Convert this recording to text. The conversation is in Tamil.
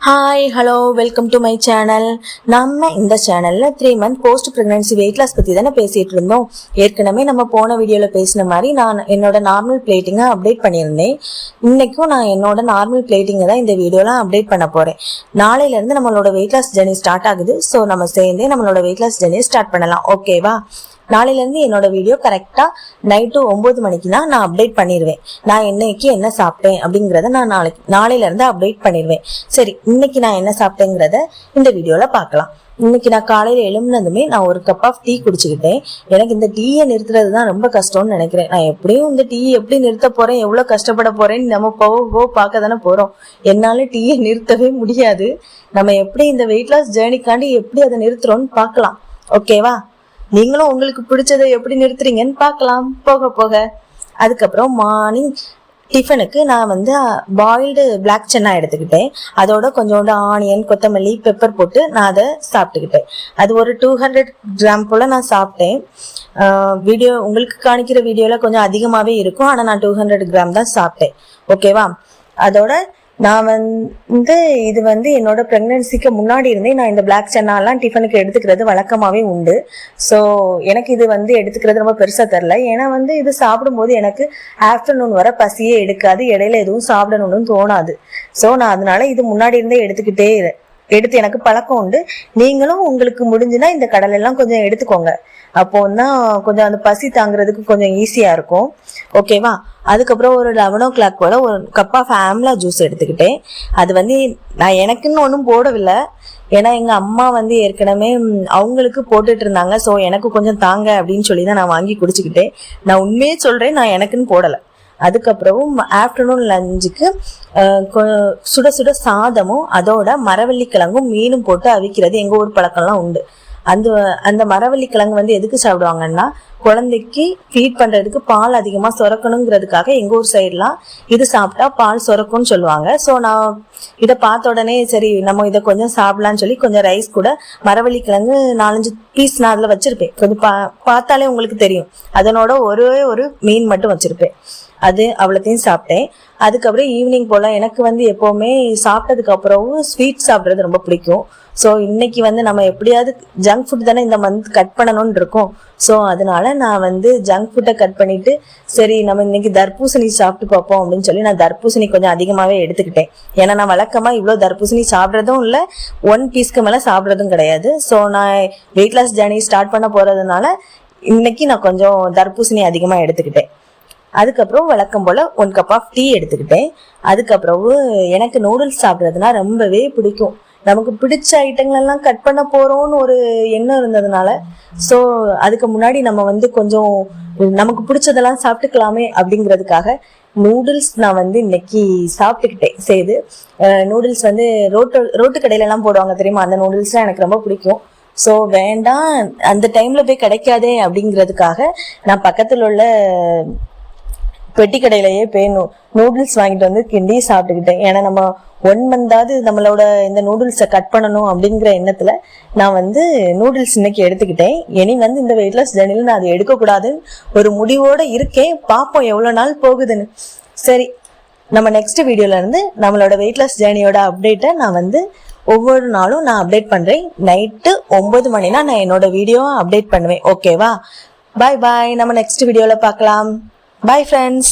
Hi hello welcome to my channel. நம்ம இந்த சேனல்ல 3 month post pregnancy weight loss பத்தி தானே பேசிட்டு இருந்தோம். ஏற்கனவே நம்ம போன வீடியோல பேசின மாதிரி நான் என்னோட நார்மல் பிளேட்டிங்கை அப்டேட் பண்ணியிருந்தேன். இன்னைக்கும் நான் என்னோட நார்மல் பிளேட்டிங்கை தான் இந்த வீடியோல அப்டேட் பண்ண போறேன். நாளையில இருந்து நம்மளோட வெயிட் லாஸ் ஜர்னி ஸ்டார்ட் ஆகுது. ஸோ நம்ம சேர்ந்தே நம்மளோட வெயிட் லாஸ் ஜர்னியை ஸ்டார்ட் பண்ணலாம். ஓகேவா? நாளையிலேருந்து என்னோட வீடியோ கரெக்டாக நைட்டு 9 மணிக்கு தான் நான் அப்டேட் பண்ணிடுவேன். நான் இன்னைக்கு என்ன சாப்பிட்டேன் அப்படிங்கிறத நான் நாளையிலேருந்து அப்டேட் பண்ணிடுவேன். சரி, இன்னைக்கு நான் என்ன சாப்பிட்டேங்கிறத இந்த வீடியோவில் பார்க்கலாம். இன்னைக்கு நான் காலையில் எழும்புனதுமே நான் ஒரு கப் ஆஃப் டீ குடிச்சுக்கிட்டேன். எனக்கு இந்த டீயை நிறுத்துறது தான் ரொம்ப கஷ்டம்னு நினைக்கிறேன். நான் எப்படியும் இந்த டீயை எப்படி நிறுத்த போறேன், எவ்வளோ கஷ்டப்பட போறேன்னு நம்ம போக பார்க்க தானே போறோம். என்னால டீயை நிறுத்தவே முடியாது. நம்ம எப்படி இந்த வெயிட் லாஸ் ஜேர்னிக்காண்டி எப்படி அதை நிறுத்துறோம்னு பார்க்கலாம். ஓகேவா? நீங்களும் உங்களுக்கு பிடிச்சதை எப்படி நிறுத்துறீங்கன்னு பார்க்கலாம் போக போக. அதுக்கப்புறம் மார்னிங் டிஃபனுக்கு நான் பாயில்டு பிளாக் சன்னா எடுத்துக்கிட்டேன். அதோட கொஞ்சோண்டு ஆனியன், கொத்தமல்லி, பெப்பர் போட்டு நான் அதை சாப்பிட்டுக்கிட்டேன். அது ஒரு 200 கிராம் போல் நான் சாப்பிட்டேன். வீடியோ உங்களுக்கு காணிக்கிற வீடியோவில் கொஞ்சம் அதிகமாகவே இருக்கும், ஆனால் நான் 200 கிராம் தான் சாப்பிட்டேன். ஓகேவா? அதோட நான் இது என்னோட ப்ரெக்னன்சிக்கு முன்னாடி இருந்தே நான் இந்த பிளாக் சன்னாலாம் டிஃபனுக்கு எடுத்துக்கிறது வழக்கமாகவே உண்டு. ஸோ எனக்கு இது எடுத்துக்கிறது ரொம்ப பெருசாக தெரில. ஏன்னா இது சாப்பிடும்போது எனக்கு ஆஃப்டர்நூன் வர பசியே எடுக்காது, இடையில எதுவும் சாப்பிடணும்னு தோணாது. ஸோ நான் அதனால இது முன்னாடி இருந்தே எடுத்து எனக்கு பழக்கம் உண்டு. நீங்களும் உங்களுக்கு முடிஞ்சுன்னா இந்த கடலெல்லாம் கொஞ்சம் எடுத்துக்கோங்க. அப்போ தான் கொஞ்சம் அந்த பசி தாங்கிறதுக்கு கொஞ்சம் ஈஸியா இருக்கும். ஓகேவா? அதுக்கப்புறம் ஒரு 11 o'clock போல ஒரு கப் ஆஃப் ஆம்லா ஜூஸ் எடுத்துக்கிட்டேன். அது நான் எனக்குன்னு ஒன்றும் போடவில்லை. ஏன்னா எங்க அம்மா ஏற்கனவே அவங்களுக்கு போட்டுட்டு இருந்தாங்க. ஸோ எனக்கு கொஞ்சம் தாங்க அப்படின்னு சொல்லி தான் நான் வாங்கி குடிச்சுக்கிட்டேன். நான் உண்மையே சொல்றேன், நான் எனக்குன்னு போடலை. அதுக்கப்புறம் ஆஃப்டர்நூன் லஞ்சுக்கு சுட சுட சாதமும் அதோட மரவள்ளிக்கிழங்கும் மீனும் போட்டு அவிக்கிறது எங்க ஊர் பழக்கம்லாம் உண்டு. அந்த மரவள்ளிக்கிழங்கு எதுக்கு சாப்பிடுவாங்கன்னா, குழந்தைக்கு ஃபீட் பண்றதுக்கு பால் அதிகமா சுரக்கணுங்கிறதுக்காக எங்க ஊர் சைட்லாம் இது சாப்பிட்டா பால் சுரக்கும்னு சொல்லுவாங்க. ஸோ நான் இதை பார்த்த உடனே சரி நம்ம இதை கொஞ்சம் சாப்பிடலான்னு சொல்லி கொஞ்சம் ரைஸ் கூட மரவள்ளிக்கிழங்கு 4-5 பீஸ் நான் அதில் வச்சிருப்பேன். கொஞ்சம் பார்த்தாலே உங்களுக்கு தெரியும். அதனோட ஒரு மீன் மட்டும் வச்சிருப்பேன். அது அவ்வளோத்தையும் சாப்பிட்டேன். அதுக்கப்புறம் ஈவினிங் போல எனக்கு எப்போவுமே சாப்பிட்டதுக்கு அப்புறம் ஸ்வீட் சாப்பிட்றது ரொம்ப பிடிக்கும். ஸோ இன்னைக்கு நம்ம எப்படியாவது ஜங்க் ஃபுட் தானே இந்த மந்த் கட் பண்ணணும்னு இருக்கோம். ஸோ அதனால நான் ஜங்க் ஃபுட்டை கட் பண்ணிட்டு சரி நம்ம இன்னைக்கு தர்பூசணி சாப்பிட்டு பார்ப்போம் அப்படின்னு சொல்லி நான் தர்பூசணி கொஞ்சம் அதிகமாகவே எடுத்துக்கிட்டேன். ஏன்னா நான் வழக்கமாக இவ்வளோ தர்பூசணி சாப்பிட்றதும் இல்லை, 1 பீஸ்க்கு மேலே சாப்பிட்றதும் கிடையாது. ஸோ நான் வெயிட் லாஸ் ஜர்னி ஸ்டார்ட் பண்ண போகிறதுனால இன்னைக்கு நான் கொஞ்சம் தர்பூசணி அதிகமாக எடுத்துக்கிட்டேன். அதுக்கப்புறம் வழக்கம் போல் 1 கப் ஆஃப் டீ எடுத்துக்கிட்டேன். அதுக்கப்புறம் எனக்கு நூடுல்ஸ் சாப்பிட்றதுனா ரொம்பவே பிடிக்கும். நமக்கு பிடிச்ச ஐட்டங்களெல்லாம் கட் பண்ண போறோம்னு ஒரு எண்ணம் இருந்ததுனால ஸோ அதுக்கு முன்னாடி நம்ம கொஞ்சம் நமக்கு பிடிச்சதெல்லாம் சாப்பிட்டுக்கலாமே அப்படிங்கிறதுக்காக நூடுல்ஸ் நான் இன்னைக்கு சாப்பிட்டுக்கிட்டேன். செய்து நூடுல்ஸ் ரோட்டு கடையிலலாம் போடுவாங்க தெரியுமா, அந்த நூடுல்ஸ்லாம் எனக்கு ரொம்ப பிடிக்கும். ஸோ வேண்டாம் அந்த டைம்ல போய் கிடைக்காதே அப்படிங்கிறதுக்காக நான் பக்கத்தில் உள்ள பெட்டி கடையிலேயே போய் நூடுல்ஸ் வாங்கிட்டு கிண்டி சாப்பிட்டுக்கிட்டேன். ஏன்னா நம்ம 1 மந்தாவது நம்மளோட இந்த நூடுல்ஸை கட் பண்ணணும் அப்படிங்கிற எண்ணத்துல நான் நூடுல்ஸ் இன்னைக்கு எடுத்துக்கிட்டேன். இனி இந்த வெயிட் லாஸ் ஜர்னியில் நான் அதை எடுக்கக்கூடாதுன்னு ஒரு முடிவோட இருக்கேன். பார்ப்போம் எவ்வளோ நாள் போகுதுன்னு. சரி, நம்ம நெக்ஸ்ட் வீடியோல இருந்து நம்மளோட வெயிட் லாஸ் ஜர்னியோட அப்டேட்டை நான் ஒவ்வொரு நாளும் நான் அப்டேட் பண்றேன். நைட்டு 9 மணினா நான் என்னோட வீடியோவை அப்டேட் பண்ணுவேன். ஓகேவா? பாய் பாய். நம்ம நெக்ஸ்ட் வீடியோல பார்க்கலாம். Bye friends.